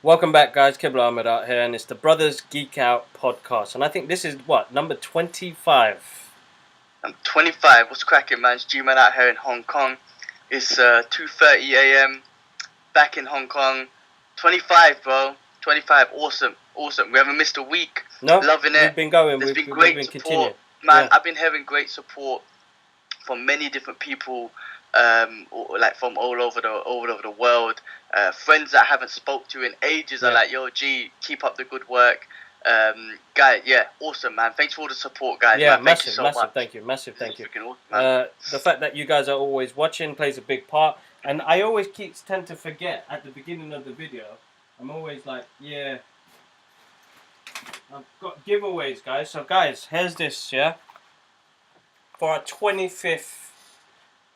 Welcome back, guys. Kibla Ahmed out here, and it's the Brothers Geek Out podcast. And I think this is what, number 25? I'm 25. What's cracking, man? It's G-Man out here in Hong Kong. It's 2:30 a.m. back in Hong Kong. 25, bro. 25. Awesome. We haven't missed a week. No, Loving it. we've been going. There's We've been great been support, continuing. man. Yeah. I've been having great support from many different people, like from all over the world. Friends that I haven't spoke to in ages are like, "Yo, G, keep up the good work." Guy, yeah, awesome, man. Thanks for all the support, guys. Yeah, man. massive, Thank you so much. thank you, massive, thank you. Freaking awesome, man. The fact that you guys are always watching plays a big part, and I always tend to forget at the beginning of the video. I'm always like, yeah, I've got giveaways, guys. So, guys, here's this, yeah, for our 25th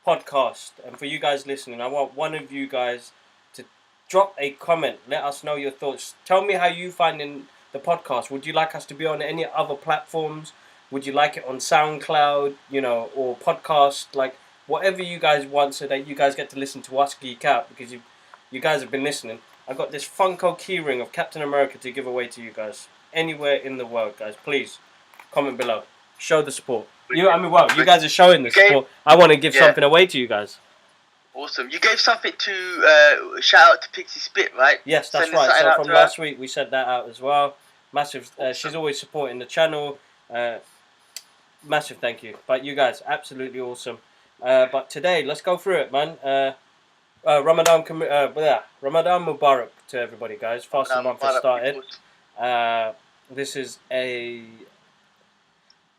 podcast, and for you guys listening, I want one of you guys to drop a comment. Let us know your thoughts. Tell me how you finding the podcast. Would you like us to be on any other platforms? Would you like it on SoundCloud, or podcast, like whatever you guys want, so that you guys get to listen to us geek out, because you guys have been listening. I got this Funko keyring of Captain America to give away to you guys anywhere in the world, guys. Please comment below. Show the support. You guys are showing the support. I want to give something away to you guys. Awesome. You gave something to shout out to Pixie Spit, right? Yes, that's right. So from last week, we sent that out as well. Massive. She's always supporting the channel. Massive thank you. But you guys, absolutely awesome. But today, let's go through it, man. Ramadan Mubarak to everybody, guys. Fasting month has started. This is a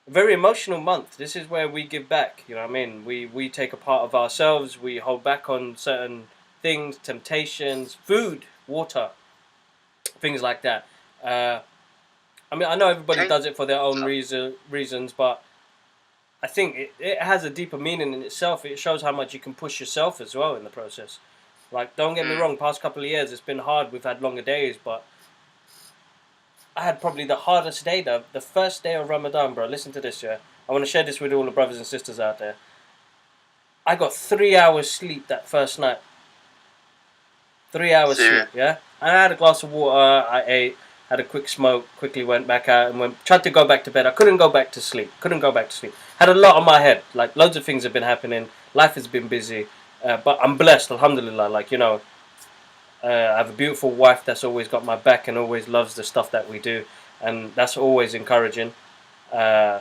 very emotional month. This is where we give back. You know what I mean? We take a part of ourselves. We hold back on certain things, temptations, food, water, things like that. I know everybody does it for their own reasons, but I think it has a deeper meaning in itself. It shows how much you can push yourself as well in the process. Like, don't get me wrong, past couple of years it's been hard. We've had longer days, but I had probably the hardest day, the first day of Ramadan, bro. Listen to this, yeah. I want to share this with all the brothers and sisters out there. I got 3 hours sleep that first night. 3 hours sleep, yeah. And I had a glass of water. I ate, had a quick smoke, quickly went back out and tried to go back to bed. I couldn't go back to sleep. Had a lot on my head. Like, loads of things have been happening. Life has been busy, but I'm blessed, alhamdulillah. Like, I have a beautiful wife that's always got my back and always loves the stuff that we do, and that's always encouraging. I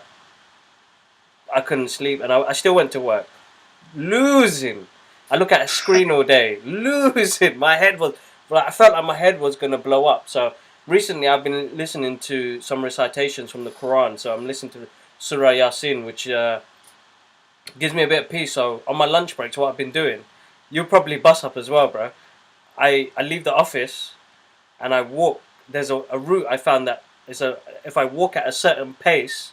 couldn't sleep, and I still went to work, losing. I look at a screen all day, losing. My head was, I felt like my head was gonna blow up. So recently, I've been listening to some recitations from the Quran. So I'm listening to Surah Yasin, which gives me a bit of peace. So on my lunch breaks, what I've been doing, you'll probably bust up as well, bro. I leave the office and I walk. There's a route I found that if I walk at a certain pace,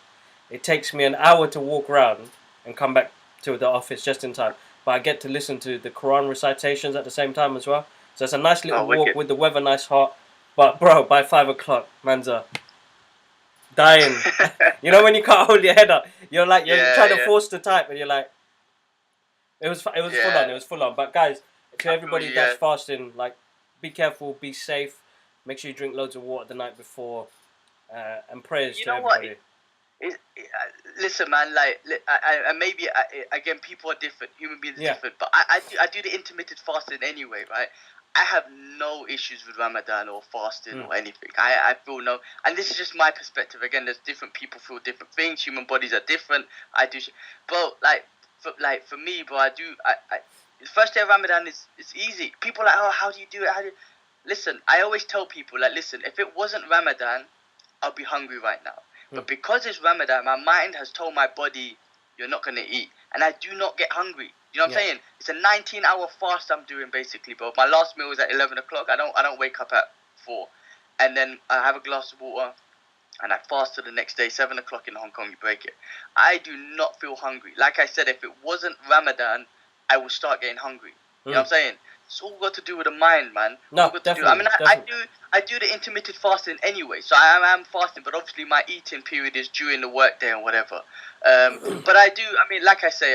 it takes me an hour to walk around and come back to the office just in time. But I get to listen to the Quran recitations at the same time as well. So it's a nice little walk with the weather nice hot. But bro, by 5 o'clock, man's dying. You know when you can't hold your head up, you're trying to force the type, and you're like, it was full on. But guys, to everybody that's fasting, like, be careful, be safe, make sure you drink loads of water the night before, and prayers to everybody. Listen, man, maybe again, people are different, human beings are different, but I do the intermittent fasting anyway, right? I have no issues with Ramadan or fasting or anything. I feel no, and this is just my perspective. Again, there's different people feel different things. Human bodies are different. Bro, for me, bro, the first day of Ramadan is easy. People are like, oh, how do you do it? Listen, I always tell people, like, listen, if it wasn't Ramadan, I'll be hungry right now. But because it's Ramadan, my mind has told my body, you're not going to eat. And I do not get hungry. You know what I'm saying? It's a 19-hour fast I'm doing, basically, bro. My last meal was at 11 o'clock. I don't wake up at 4. And then I have a glass of water, and I fast till the next day, 7 o'clock in Hong Kong, you break it. I do not feel hungry. Like I said, if it wasn't Ramadan, I will start getting hungry. You know what I'm saying? It's all got to do with the mind, man. No, definitely. I do the intermittent fasting anyway, so I am fasting, but obviously my eating period is during the work day or whatever. But like I say,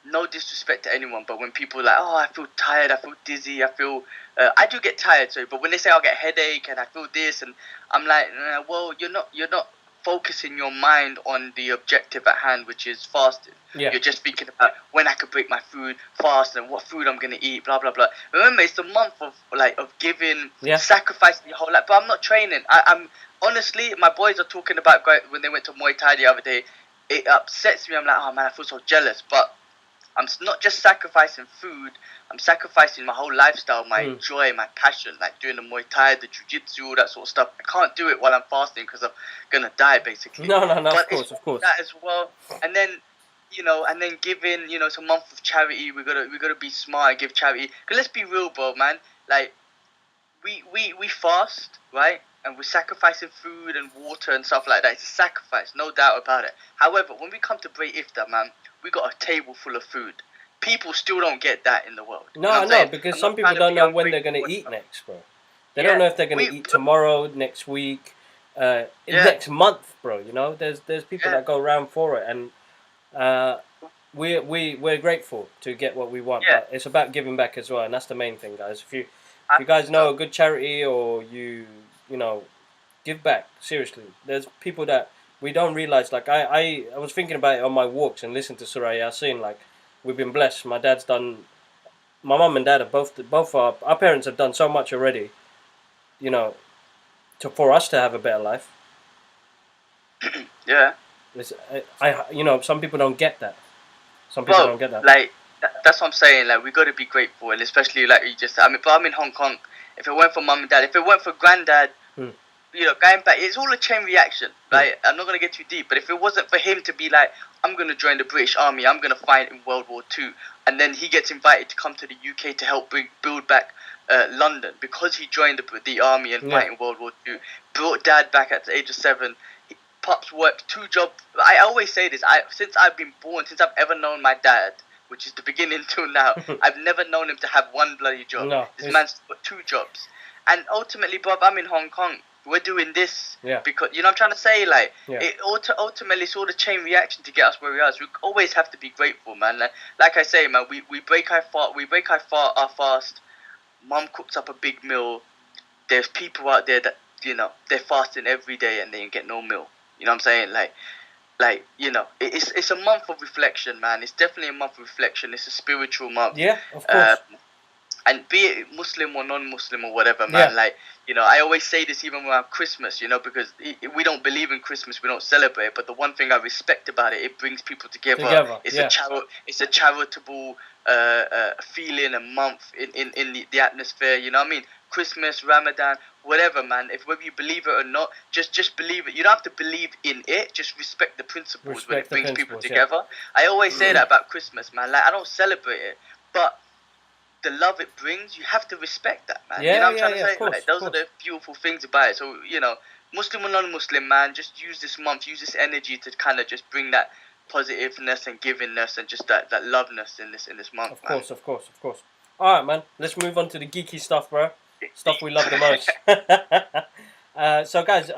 no disrespect to anyone, but when people are like, oh, I feel tired, I feel dizzy, I do get tired, sorry, but when they say I'll get headache and I feel this, and I'm like, well, you're not focusing your mind on the objective at hand, which is fasting. Yeah. You're just thinking about when I could break my food fast and what food I'm gonna eat, blah blah blah. Remember, it's the month of giving, sacrificing your whole life. But I'm not training. I'm honestly, my boys are talking about when they went to Muay Thai the other day. It upsets me. I'm like, oh man, I feel so jealous. But I'm not just sacrificing food. I'm sacrificing my whole lifestyle, my joy, my passion, like doing the Muay Thai, the Jiu-Jitsu, all that sort of stuff. I can't do it while I'm fasting because I'm gonna die, basically. No, but of course. That as well, and then and then giving, it's a month of charity. We gotta be smart and give charity. Cause let's be real, bro, man. Like we fast, right? And we're sacrificing food and water and stuff like that. It's a sacrifice, no doubt about it. However, when we come to break iftar, man, we got a table full of food. People still don't get that in the world. No, because some people don't know when they're going to eat next, bro. They don't know if they're going to eat tomorrow, next week, next month, bro. There's people that go around for it, and we're grateful to get what we want. But it's about giving back as well, and that's the main thing, guys. If you guys know a good charity, or you give back, seriously. There's people that we don't realize. Like I was thinking about it on my walks and listening to Surah Yasin. Like, we've been blessed. My mum and dad have both our parents have done so much already, for us to have a better life. Yeah. Some people don't get that. Some people don't get that. Like, that's what I'm saying. Like, we got to be grateful, and especially like you just. I mean, but I'm in Hong Kong. If it weren't for mum and dad, if it weren't for granddad, going back, it's all a chain reaction. Like, I'm not gonna get too deep, but if it wasn't for him to be like, I'm gonna join the British Army, I'm gonna fight in World War II, and then he gets invited to come to the UK to help build back London because he joined the army and fight in World War II. Brought dad back at the age of 7. Pops worked 2 jobs. I always say this. Since I've been born, since I've ever known my dad, which is the beginning till now, I've never known him to have one bloody job. No, this man's got 2 jobs, and ultimately, Bob, I'm in Hong Kong. We're doing this because what I'm trying to say. Like, it ultimately, it's all the chain reaction to get us where we are. So we always have to be grateful, man. Like I say, man, we break our fast. Mum cooks up a big meal. There's people out there that they're fasting every day and they get no meal. You know what I'm saying? It's a month of reflection, man. It's definitely a month of reflection. It's a spiritual month. Yeah, of course. And be it Muslim or non-Muslim or whatever, man. I always say this even around Christmas, because we don't believe in Christmas, we don't celebrate. But the one thing I respect about it, it brings people together. It's a charitable feeling, a month in the atmosphere. You know what I mean? Christmas, Ramadan, whatever, man. Whether you believe it or not, just believe it. You don't have to believe in it. Just respect the principles when it brings people together. I always say that about Christmas, man. Like, I don't celebrate it, but the love it brings, you have to respect that, man. You know what I'm trying to say? Course, those are the beautiful things about it. So, Muslim or non-Muslim, man, just use this month, use this energy to kind of just bring that positiveness and givingness and just that loveness in this month. Of course. All right, man. Let's move on to the geeky stuff, bro. Stuff we love the most. So, guys,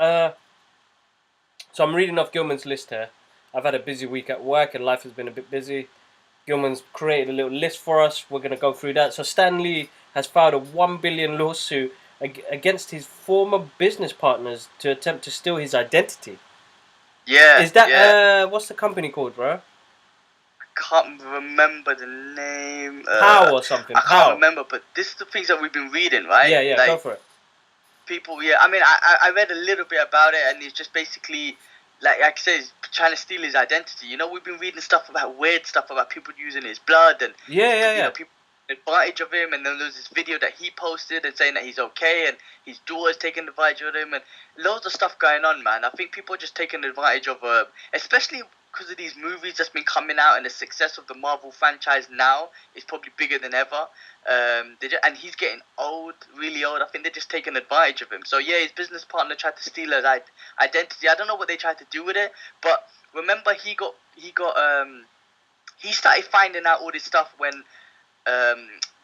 so I'm reading off Gilman's list here. I've had a busy week at work and life has been a bit busy. Gilman's created a little list for us. We're going to go through that. So Stan Lee has filed a $1 billion lawsuit against his former business partners to attempt to steal his identity. Yeah. Is that what's the company called, bro? Can't remember the name. Pow or something. I can't remember, but this is the things that we've been reading, right? Yeah, go for it. People, I mean, I read a little bit about it, and it's just basically, like I said, trying to steal his identity. We've been reading stuff about weird stuff about people using his blood and people advantage of him, and then there's this video that he posted and saying that he's okay, and his daughter's taking advantage of him, and loads of stuff going on, man. I think people are just taking advantage of, especially because of these movies that's been coming out, and the success of the Marvel franchise now is probably bigger than ever. And he's getting old, really old. I think they're just taking advantage of him. So his business partner tried to steal his identity. I don't know what they tried to do with it, but remember he started finding out all this stuff when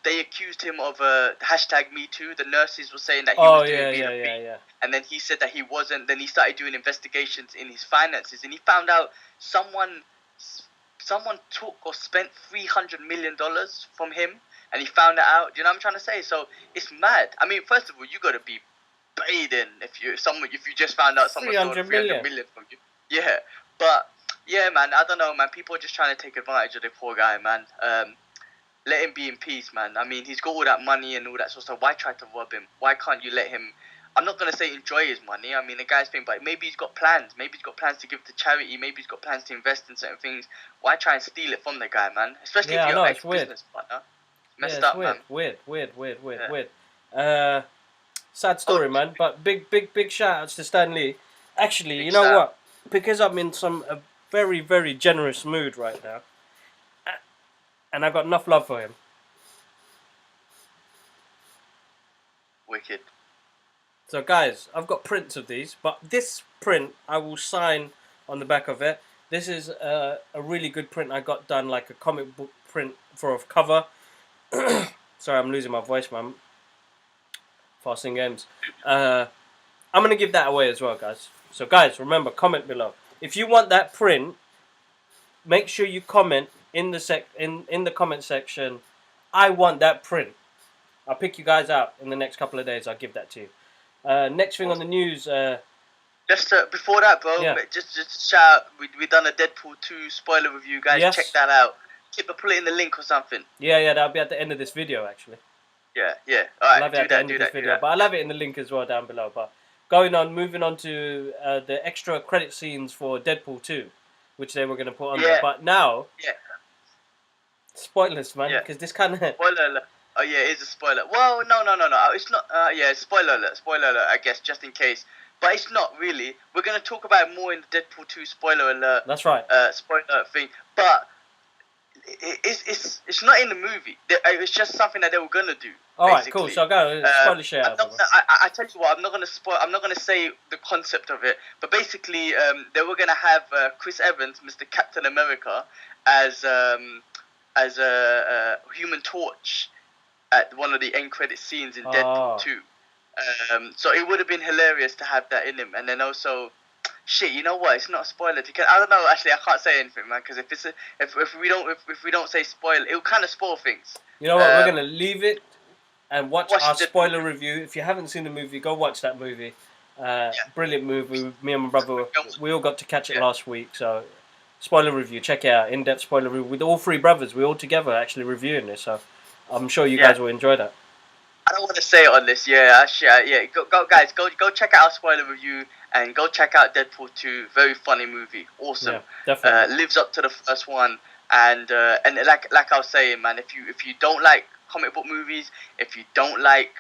they accused him of #MeToo. The nurses were saying that he was doing being and then he said that he wasn't. Then he started doing investigations in his finances, and he found out someone someone took or spent $300 million from him, and he found it out. Do you know what I'm trying to say? So it's mad. I mean, first of all, you gotta be paid if you just found out someone stole 300 million from you. Yeah, but yeah, man, I don't know, man. People are just trying to take advantage of the poor guy, man. Let him be in peace, man. I mean, he's got all that money and all that sort of stuff. Why try to rob him? Why can't you let him? I'm not gonna say enjoy his money. I mean, the guy's thing, but maybe he's got plans. Maybe he's got plans to give to charity. Maybe he's got plans to invest in certain things. Why try and steal it from the guy, man? Especially if you're ex-business partner. Messed up, man. Weird. Sad story, man. But big shout outs to Stan Lee. Actually, you know what? Because I'm in a very, very generous mood right now, and I've got enough love for him. Wicked. So, guys, I've got prints of these, but this print I will sign on the back of it. This is a really good print I got done, like a comic book print for a cover. Sorry, I'm losing my voice, man. Fasting games. I'm going to give that away as well, guys. So, guys, remember, comment below. If you want that print, make sure you comment in the comment section. I want that print. I'll pick you guys out in the next couple of days. I'll give that to you. Next thing on the news. Just before that, bro. Yeah. Just shout out. We done a Deadpool 2 spoiler review, guys. Yes. Check that out. Put it in the link or something. Yeah, that'll be at the end of this video, actually. Yeah. All right, I'll have it at the end of this video, but I'll have it in the link as well down below. But moving on to the extra credit scenes for Deadpool 2, which they were going to put on there. But now, spoilers, man, because this kind of spoiler alert. Oh yeah, it is a spoiler. Well, no, it's not. Spoiler alert. I guess just in case, but it's not really. We're going to talk about it more in the Deadpool 2 spoiler alert. That's right. Spoiler alert thing, but. It's not in the movie. It's just something that they were gonna do. All right, cool. So go spoiler share. I tell you what, I'm not gonna spoil. I'm not gonna say the concept of it. But basically, they were gonna have Chris Evans, Mr. Captain America, as a Human Torch at one of the end credit scenes in Deadpool 2. So it would have been hilarious to have that in him, and then also. Shit, you know what? It's not a spoiler. I don't know. Actually, I can't say anything, man. Because if we don't say spoiler, it will kind of spoil things. You know what? We're gonna leave it and watch our spoiler review. If you haven't seen the movie, go watch that movie. Brilliant movie. Me and my brother, we all got to catch it last week. So, spoiler review. Check it out. In-depth spoiler review with all three brothers. We all together actually reviewing this. So, I'm sure you guys will enjoy that. I don't want to say it on this. Yeah. Go, guys. Go check out our spoiler review. And go check out Deadpool 2. Very funny movie. Awesome. Yeah, definitely. Lives up to the first one. And like I was saying, man, if you don't like comic book movies, if you don't like,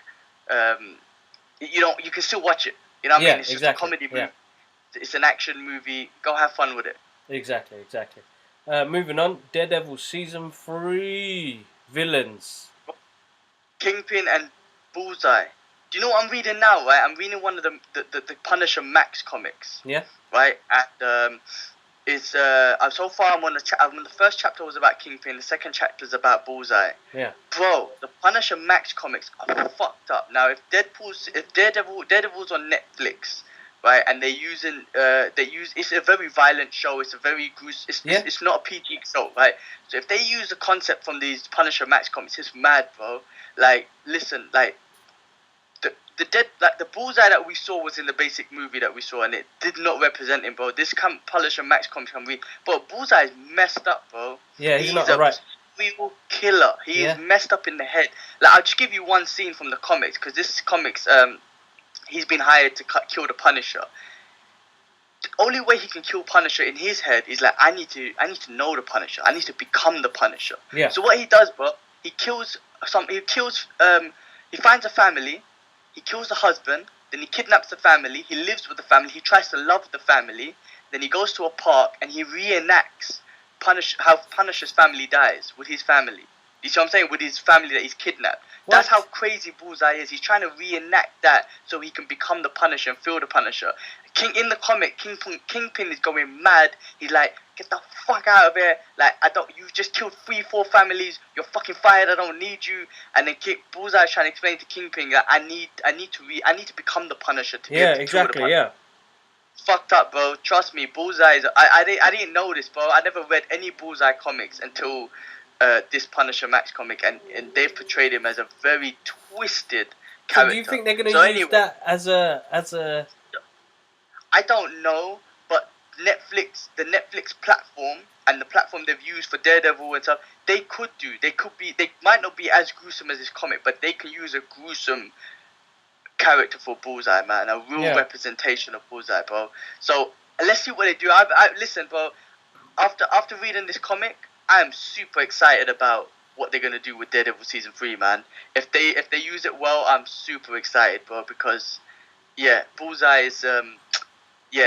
you can still watch it. You know what I mean? It's just a comedy movie. It's an action movie. Go have fun with it. Exactly. Moving on. Daredevil season 3 villains. Kingpin and Bullseye. Do you know what I'm reading now, right? I'm reading one of the Punisher Max comics. Yeah. Right? And so far I'm on the first chapter was about Kingpin, the second chapter is about Bullseye. Yeah. Bro, the Punisher Max comics are fucked up. Now if Daredevil's on Netflix, right, and it's a very violent show, it's a very it's not a PG show, right? So if they use the concept from these Punisher Max comics, it's mad, bro. Like, listen, like the Bullseye that we saw was in the basic movie that we saw, and it did not represent him, bro. This Punisher Max comic can read, but Bullseye is messed up, bro. Yeah, he's not right. Real killer. He is messed up in the head. Like, I'll just give you one scene from the comics, because this comics, he's been hired to kill the Punisher. The only way he can kill Punisher in his head is like, I need to know the Punisher. I need to become the Punisher. Yeah. So what he does, bro, he finds a family. He kills the husband, then he kidnaps the family, he lives with the family, he tries to love the family, then he goes to a park and he reenacts how Punisher's family dies with his family. You see what I'm saying? With his family that he's kidnapped. What? That's how crazy Bullseye is. He's trying to reenact that so he can become the Punisher and feel the Punisher. In the comic, Kingpin is going mad. He's like, get the fuck out of here. Like, you've just killed 3-4 families. You're fucking fired. I don't need you. And then Bullseye is trying to explain to Kingpin that I need to become the Punisher to kill the Punisher. Yeah. fucked up, bro. Trust me, Bullseye is... I didn't know this, bro. I never read any Bullseye comics until this Punisher Max comic, and they've portrayed him as a very twisted character. So do you think they're going to use that as a... I don't know, but the Netflix platform and the platform they've used for Daredevil and stuff, they might not be as gruesome as this comic, but they can use a gruesome character for Bullseye, man. A real representation of Bullseye, bro. So let's see what they do. Listen, bro. After reading this comic, I am super excited about what they're gonna do with Daredevil season 3, man. If they use it well, I'm super excited, bro. Because Bullseye is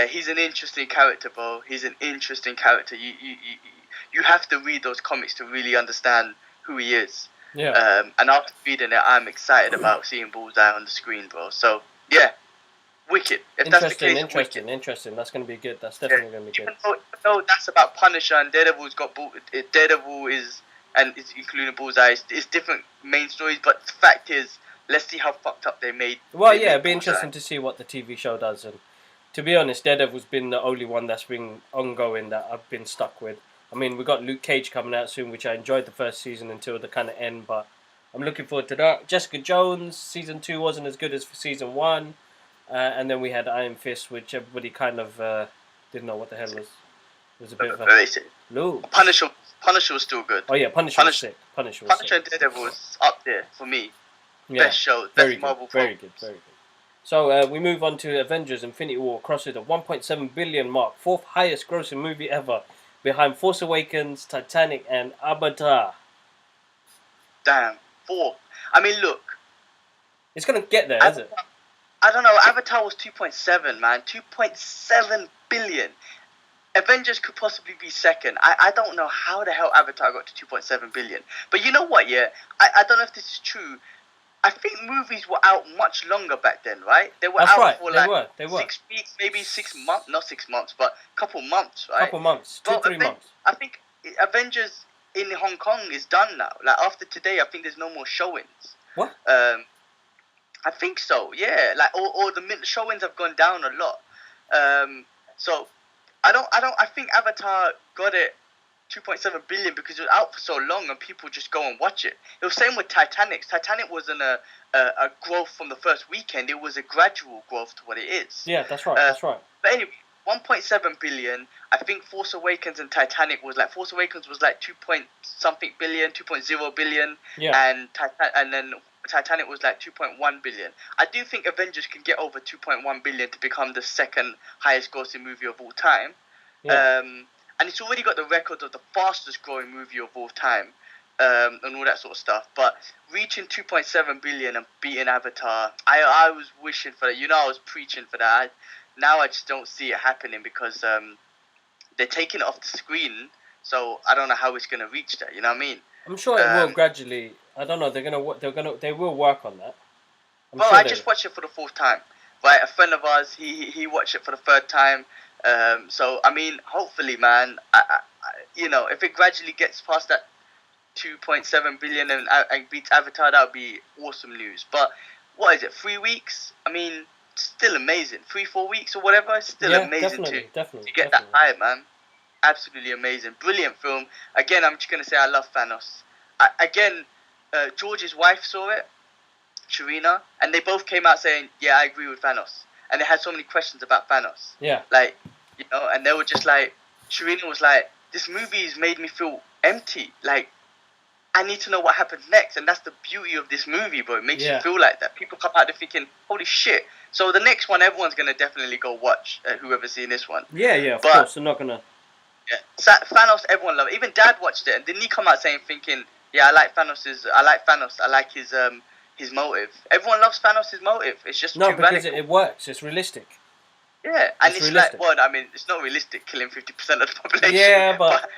he's an interesting character, bro. He's an interesting character. You have to read those comics to really understand who he is. Yeah. And after reading it, I'm excited about seeing Bullseye on the screen, bro. So yeah, wicked. If that's the case, interesting. That's going to be good. That's definitely going to be good. Even though that's about Punisher and Daredevil is, and it's including Bullseye. It's different main stories, but the fact is, let's see how fucked up they made. Well, it'd be interesting to see what the TV show does. And to be honest, Daredevil's been the only one that's been ongoing that I've been stuck with. I mean, we got Luke Cage coming out soon, which I enjoyed the first season until the kind of end, but I'm looking forward to that. Jessica Jones, season 2 wasn't as good as season 1. And then we had Iron Fist, which everybody kind of didn't know what the hell was. It was a bit of a... No. Punisher was still good. Oh yeah, Punisher was sick. Punisher and Daredevil was up there for me. Yeah. Best show, best Marvel film. Very good. So we move on to Avengers Infinity War, crosses the 1.7 billion mark, 4th highest grossing movie ever, behind Force Awakens, Titanic, and Avatar. Damn, 4. I mean, look. It's going to get there, is it? I don't know. Avatar was 2.7, man. 2.7 billion. Avengers could possibly be second. I don't know how the hell Avatar got to 2.7 billion. But you know what, yeah? I don't know if this is true. I think movies were out much longer back then, right? They were for like they were. 6 weeks, maybe 6 months. Not 6 months, but a couple months, right? Couple months. 2-3 months. I think Avengers in Hong Kong is done now. Like, after today, I think there's no more showings. What? I think so, yeah. Like, or the showings have gone down a lot. So I think Avatar got it 2.7 billion because it was out for so long and people just go and watch it. It was the same with Titanic. Titanic wasn't a growth from the first weekend. It was a gradual growth to what it is. Yeah, that's right. That's right. But anyway, 1.7 billion. I think Force Awakens and Titanic was like 2 point something billion, 2.0 billion. Yeah. And then Titanic was like 2.1 billion. I do think Avengers can get over 2.1 billion to become the second highest grossing movie of all time. Yeah. And it's already got the record of the fastest growing movie of all time, and all that sort of stuff. But reaching 2.7 billion and beating Avatar, I was wishing for that. You know, I was preaching for that. Now I just don't see it happening because they're taking it off the screen. So I don't know how it's gonna reach that. You know what I mean? I'm sure it will gradually. I don't know. They will work on that. I just watched it for the 4th time. Right, a friend of ours, he watched it for the 3rd time. So I mean, hopefully, man, I if it gradually gets past that 2.7 billion and beats Avatar, that would be awesome news. But what is it? 3 weeks? I mean, still amazing. 3-4 weeks or whatever. Still amazing to get that high, man. Absolutely amazing, brilliant film. Again, I'm just gonna say I love Thanos. George's wife saw it, Sharina, and they both came out saying, "Yeah, I agree with Thanos." And they had so many questions about Thanos. Yeah. Like, and they were just like, Sharina was like, "This movie has made me feel empty. Like, I need to know what happens next." And that's the beauty of this movie, bro. It makes you feel like that. People come out there thinking, "Holy shit!" So the next one, everyone's gonna definitely go watch. Whoever's seen this one. Yeah, of course. They're not gonna. Yeah, Thanos, everyone loved it. Even Dad watched it, and didn't he come out thinking, "Yeah, I like Thanos. I like his motive." Everyone loves Thanos' motive. It's just no, too because radical. it works. It's realistic. Yeah, and it's like, well, I mean, it's not realistic killing 50% of the population. Yeah, but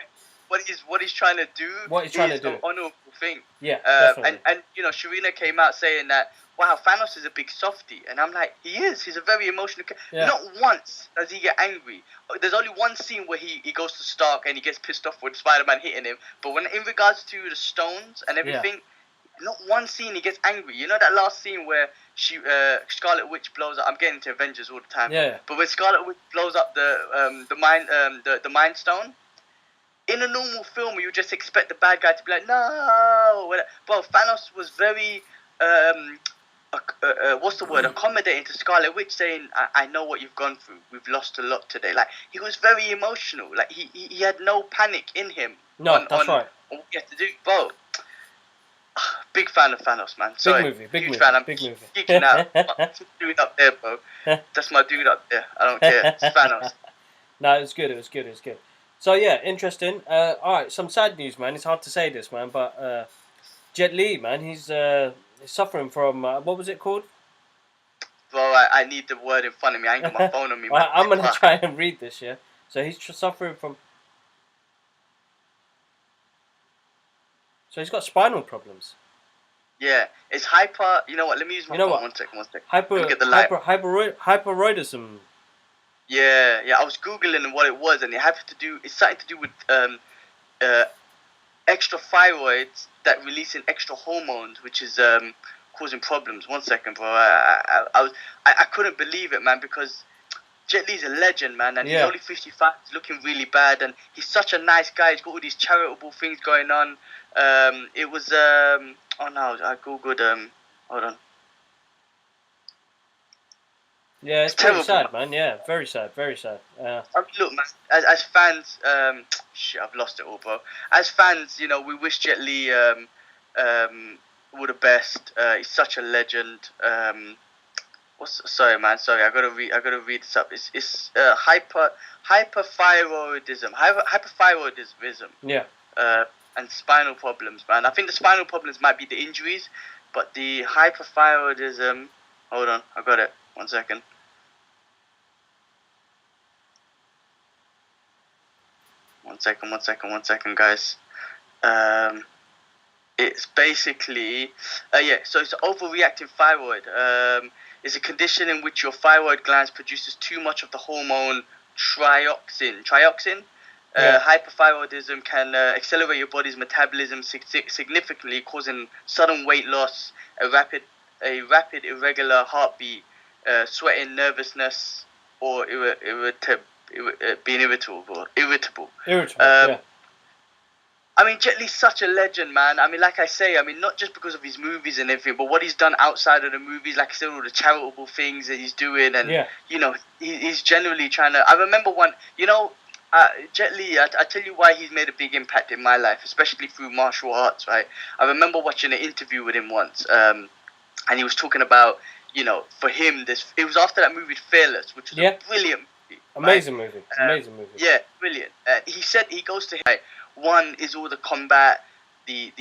what he's trying to do is an honorable thing. Yeah, definitely. And Sharina came out saying that, wow, Thanos is a big softie, and I'm like, he is. He's a very emotional character. Yeah. Not once does he get angry. There's only one scene where he goes to Stark and he gets pissed off with Spider-Man hitting him. But when in regards to the stones and everything, not one scene he gets angry. You know that last scene where Scarlet Witch blows up. I'm getting to Avengers all the time. Yeah. But when Scarlet Witch blows up the Mind Stone, in a normal film, you just expect the bad guy to be like, no. Bro, Thanos was very what's the word? Accommodating to Scarlet Witch, saying, I know what you've gone through. We've lost a lot today. Like, he was very emotional. Like, he had no panic in him. No, that's right. On what he had to do. Bro, big fan of Thanos, man. Sorry, big movie. Fan. I'm big movie. geeking out. That's my dude up there, bro. That's my dude up there. I don't care. It's Thanos. No, it was good. So, yeah, interesting. Alright, some sad news, man. It's hard to say this, man, but Jet Li, man, he's suffering from, what was it called? Bro, I need the word in front of me. I ain't got my phone on me, man. I'm going to try and read this, yeah? So he's suffering from... So he's got spinal problems. Yeah, it's hyper... You know what? Let me use my phone. One second. Let me get the light. Hyperoidism. Yeah. I was Googling what it was, and it's something to do with extra thyroids that releasing extra hormones, which is causing problems. 1 second, bro. I couldn't believe it, man, because Jet Li's a legend, man, and he's only 55. He's looking really bad, and he's such a nice guy. He's got all these charitable things going on. It was oh no, I googled hold on. Yeah, it's pretty sad, man. Yeah, very sad. Look, man, as fans, shit, I've lost it all, bro. As fans, you know, we wish Jet Li all the best. He's such a legend. Sorry, man. Sorry, I gotta read this up. It's hyperthyroidism. Hyperthyroidism. Yeah. And spinal problems, man. I think the spinal problems might be the injuries, but the hyperthyroidism. Hold on, I got it. 1 second. One second, guys. It's basically, so it's overreacting thyroid. It's a condition in which your thyroid glands produces too much of the hormone trioxin. Hyperthyroidism can accelerate your body's metabolism significantly, causing sudden weight loss, a rapid irregular heartbeat, sweating, nervousness, or being irritable. Yeah. I mean, Jet Li's such a legend, man. I mean, like I say, not just because of his movies and everything, but what he's done outside of the movies, like I said, all the charitable things that he's doing, and you know, he's generally trying to. I remember one, you know, Jet Li. I tell you why he's made a big impact in my life, especially through martial arts, right? I remember watching an interview with him once, and he was talking about, you know, for him, it was after that movie Fearless, which was a brilliant movie. Amazing movie. Yeah, brilliant. He said he goes to one is all the combat, the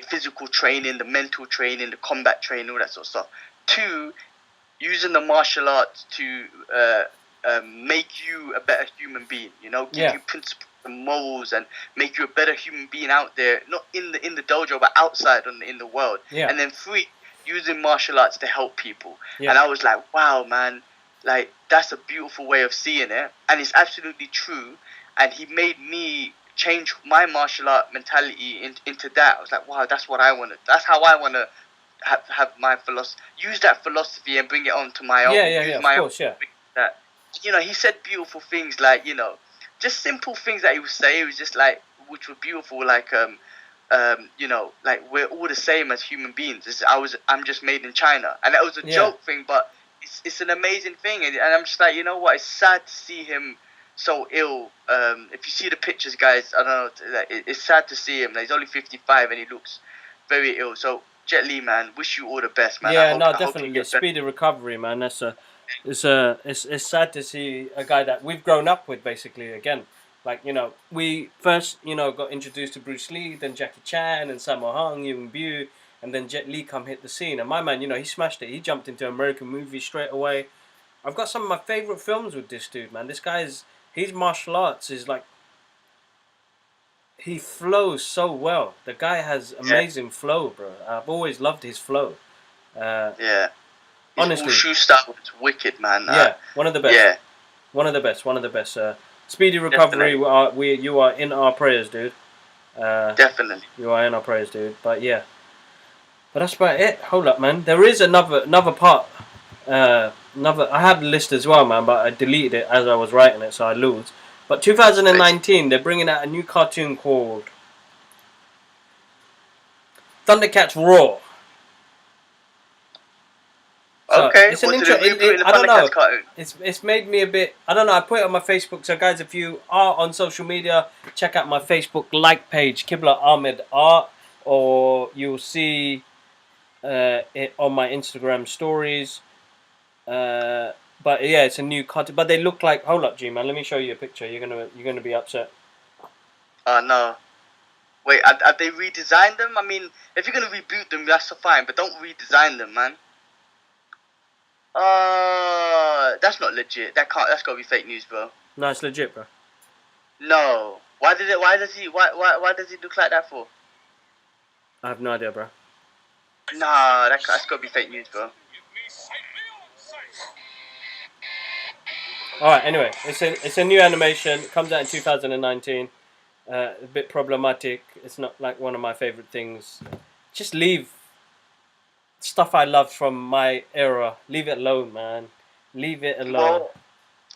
physical training, the mental training, the combat training, all that sort of stuff. 2, using the martial arts to make you a better human being. You know, give you principles and morals, and make you a better human being out there, not in the dojo, but outside in the world. Yeah. And then 3, using martial arts to help people. Yeah. And I was like, wow, man, like that's a beautiful way of seeing it, and it's absolutely true. And he made me change my martial art mentality into that. I was like, wow, that's what I want to. That's how I want to have my philosophy. Use that philosophy and bring it on to my own. Of course. That, you know, he said beautiful things, like, you know, just simple things that he would say. It was just like, which were beautiful, like you know, like we're all the same as human beings. I'm just made in China, and that was a joke thing, but it's an amazing thing, and I'm just like, you know what? It's sad to see him so ill. If you see the pictures, guys, I don't know, it's sad to see him. Like, he's only 55 and he looks very ill. So Jet Li, man, wish you all the best, man. Yeah, definitely. Speedy recovery, man. It's sad to see a guy that we've grown up with, basically, again. Like, you know, we first, you know, got introduced to Bruce Lee, then Jackie Chan and Sammo Hung, Yung Bu, and then Jet Li come hit the scene. And my man, you know, he smashed it. He jumped into American movies straight away. I've got some of my favourite films with this dude, man. This guy's, his martial arts is like, he flows so well. The guy has amazing flow, bro. I've always loved his flow. His honestly, wushu style is wicked, man. One of the best. Yeah. One of the best. Speedy recovery. You are in our prayers, dude. Definitely. You are in our prayers, dude. But yeah. But that's about it. Hold up, man. There is another part. I have the list as well, man, but I deleted it as I was writing it, so I lose. But 2019, they're bringing out a new cartoon called Thundercats Raw. So Okay, it's an what, so intro. they're rebooting the I don't Thundercats know. cartoon? It's made me a bit. I don't know. I put it on my Facebook. So guys, if you are on social media, check out my Facebook like page, Kibla Ahmed Art, or you'll see it on my Instagram stories. But yeah, it's a new cartoon. But they look like. Hold up, G man. Let me show you a picture. You're gonna be upset. Oh no. Wait, have they redesigned them? I mean, if you're gonna reboot them, that's fine, but don't redesign them, man. That's not legit. That can't. That's gotta be fake news, bro. No, it's legit, bro. No. Why did it? Why does he look like that for? I have no idea, bro. Nah, that's gotta be fake news, bro. All right. Anyway, it's a new animation. It comes out in 2019. A bit problematic. It's not like one of my favorite things. Just leave stuff I loved from my era. Leave it alone, man. Leave it alone. Well,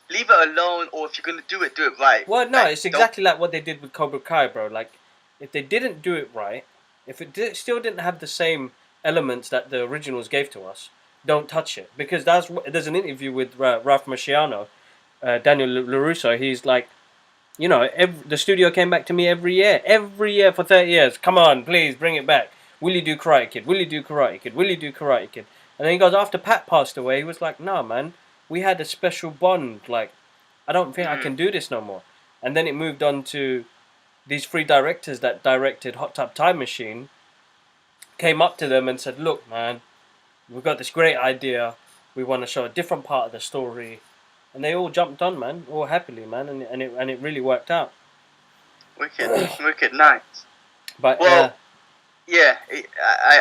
leave it alone, or if you're gonna do it right. Well, no, Like, it's exactly like what they did with Cobra Kai, bro. Like, if they didn't do it right, if still didn't have the same elements that the originals gave to us, don't touch it. Because there's an interview with Ralph Macchiano, Daniel LaRusso. He's like, the studio came back to me every year for 30 years. Come on, please bring it back. Will you do Karate Kid? Will you do Karate Kid? Will you do Karate Kid? And then he goes, after Pat passed away, he was like, nah, man, we had a special bond. Like, I don't think I can do this no more. And then it moved on to these three directors that directed Hot Tub Time Machine came up to them and said, look, man, we've got this great idea. We want to show a different part of the story. And they all jumped on, man, all happily, man, and it really worked out. Wicked, nice. But well, yeah,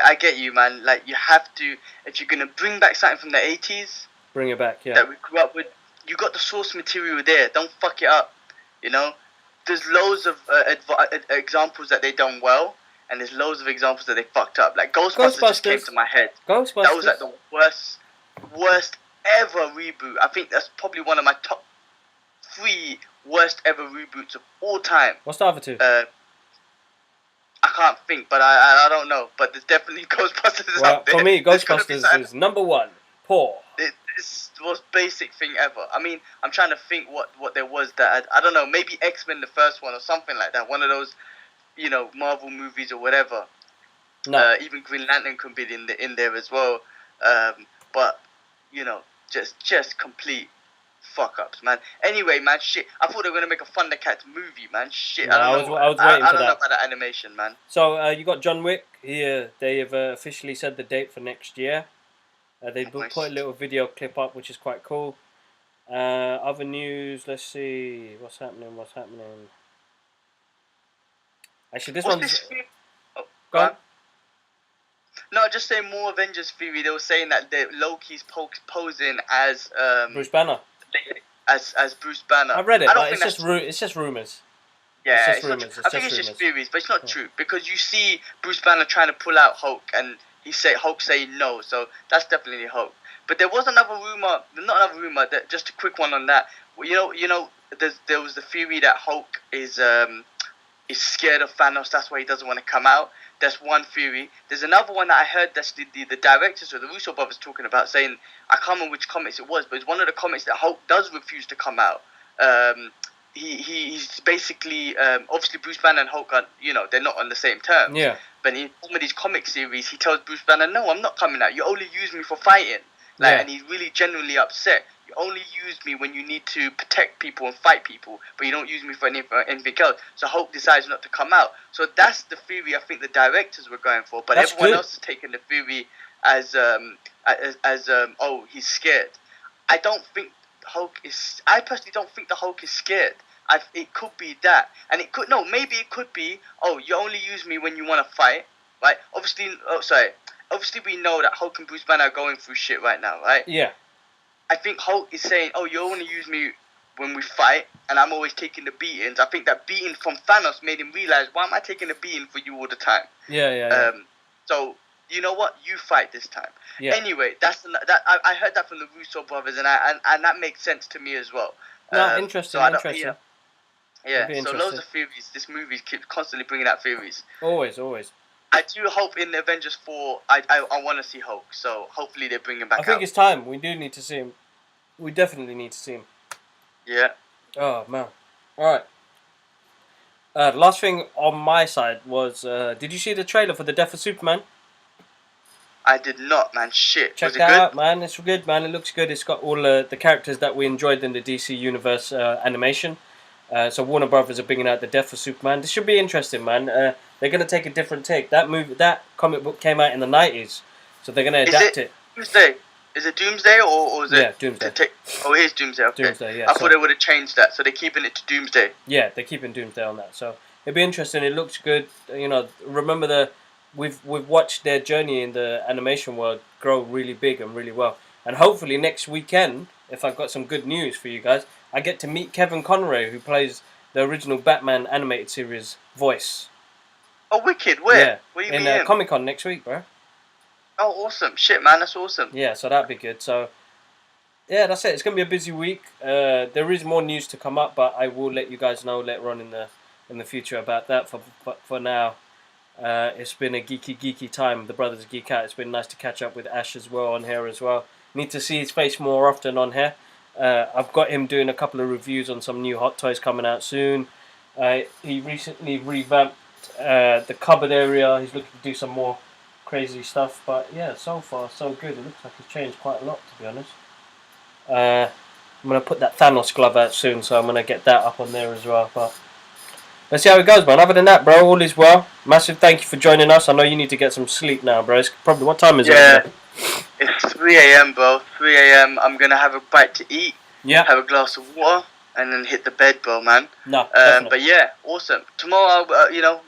I get you, man. Like, you have to, if you're gonna bring back something from the 80s, bring it back, yeah. That we grew up with, you got the source material there. Don't fuck it up. You know, there's loads of examples that they done well, and there's loads of examples that they fucked up. Like Ghostbusters just came to my head. Ghostbusters. That was like the worst ever reboot. I think that's probably one of my top 3 worst ever reboots of all time. What's the other 2? I can't think, but I don't know. But there's definitely Ghostbusters out there. For me, Ghostbusters is number 1. Poor. It's the most basic thing ever. I mean, I'm trying to think what there was that I don't know. Maybe X-Men the first one or something like that. One of those, Marvel movies or whatever. No. Even Green Lantern could be in there as well. But just complete fuck ups, man. Anyway, man, shit. I thought they were gonna make a Thundercats movie, man. Shit, no, I was waiting for that. I don't know about that animation, man. So you got John Wick here. They have officially said the date for next year. They put a little video clip up, which is quite cool. Other news. Let's see what's happening. Actually, this one's. Go on. No, just saying more Avengers theory. They were saying that Loki's posing as Bruce Banner. As Bruce Banner. I read it, but it's just rumors. Yeah, it's rumors. I think it's just theories, but it's not true because you see Bruce Banner trying to pull out Hulk, and Hulk saying no, so that's definitely Hulk. But there was another rumor, just a quick one on that. There was the theory that Hulk is scared of Thanos, that's why he doesn't want to come out. That's one theory. There's another one that I heard that's the directors or the Russo brothers talking about, saying, I can't remember which comics it was, but it's one of the comics that Hulk does refuse to come out. He's basically, obviously Bruce Banner and Hulk are, they're not on the same terms. Yeah. But in some of these comic series, he tells Bruce Banner, no, I'm not coming out. You only use me for fighting. And he's really genuinely upset. You only use me when you need to protect people and fight people, but you don't use me for anything else. So Hulk decides not to come out. So that's the theory I think the directors were going for. But everyone else is taking the theory as oh, he's scared. I personally don't think the Hulk is scared. It could be that, and maybe it could be, oh, you only use me when you want to fight, right? Obviously we know that Hulk and Bruce Banner are going through shit right now, right? Yeah. I think Hulk is saying, oh, you only use me when we fight, and I'm always taking the beatings. I think that beating from Thanos made him realize, why am I taking the beating for you all the time? Yeah. So you know what, you fight this time. Yeah. Anyway, I heard that from the Russo brothers, and that makes sense to me as well. No, interesting, So I don't, interesting. yeah. Be So loads interesting. of theories. This movie keeps constantly bringing out theories. Always, always. I do hope in Avengers 4, I want to see Hulk. So hopefully they bring him back I think out. it's time. We do need to see him. We definitely need to see him. Yeah. Oh man. All right. Last thing on my side was, did you see the trailer for the Death of Superman? I did not, man. Shit. Check Was it that good? out, man. It's good, man. It looks good. It's got all the characters that we enjoyed in the DC Universe animation. So Warner Brothers are bringing out the Death of Superman. This should be interesting, man. They're gonna take a different take. That comic book came out in the 90s, so they're gonna adapt it. Doomsday? Is it Doomsday or is it? Yeah, Doomsday. Oh, it is Doomsday. Okay. Doomsday, yeah. I thought they would have changed that, so they're keeping it to Doomsday. Yeah, they're keeping Doomsday on that. So it'd be interesting. It looks good. You know, remember we've watched their journey in the animation world grow really big and really well. And hopefully next weekend, if I've got some good news for you guys, I get to meet Kevin Conroy, who plays the original Batman animated series voice. Oh, wicked! Where? Yeah, Where you meet in him? Comic-Con next week, bro. Oh, awesome! Shit, man, that's awesome. Yeah, so that'd be good. So yeah, that's it. It's gonna be a busy week. There is more news to come up, but I will let you guys know later on in the future about that. For now, it's been a geeky time. The brothers Geek Out. It's been nice to catch up with Ash as well on here as well. Need to see his face more often on here. I've got him doing a couple of reviews on some new hot toys coming out soon. He recently revamped the cupboard area. He's looking to do some more crazy stuff. But yeah, so far so good. It looks like it's changed quite a lot, to be honest. I'm going to put that Thanos glove out soon, so I'm going to get that up on there as well. But let's see how it goes, man. Other than that, bro, all is well. Massive thank you for joining us. I know you need to get some sleep now, bro. It's probably, what time is it? Yeah, it's 3 a.m., bro. 3 a.m. I'm going to have a bite to eat. Yeah. Have a glass of water. And then hit the bed, bro, man. No, but yeah, awesome. Tomorrow,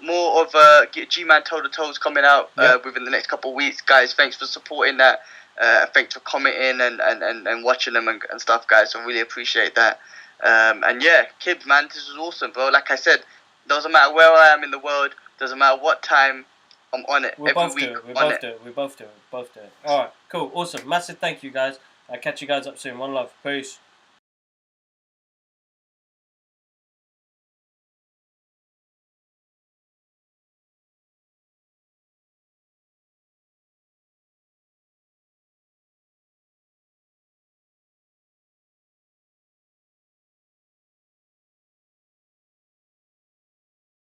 more of G-Man Toe to Toes coming out within the next couple of weeks, guys. Thanks for supporting that. Thanks for commenting and watching them and stuff, guys. I really appreciate that. And yeah, kids, man, this was awesome, bro. Like I said, doesn't matter where I am in the world, doesn't matter what time, I'm on it. We both do it. We both do it. All right, cool, awesome. Massive thank you, guys. I'll catch you guys up soon. One love. Peace.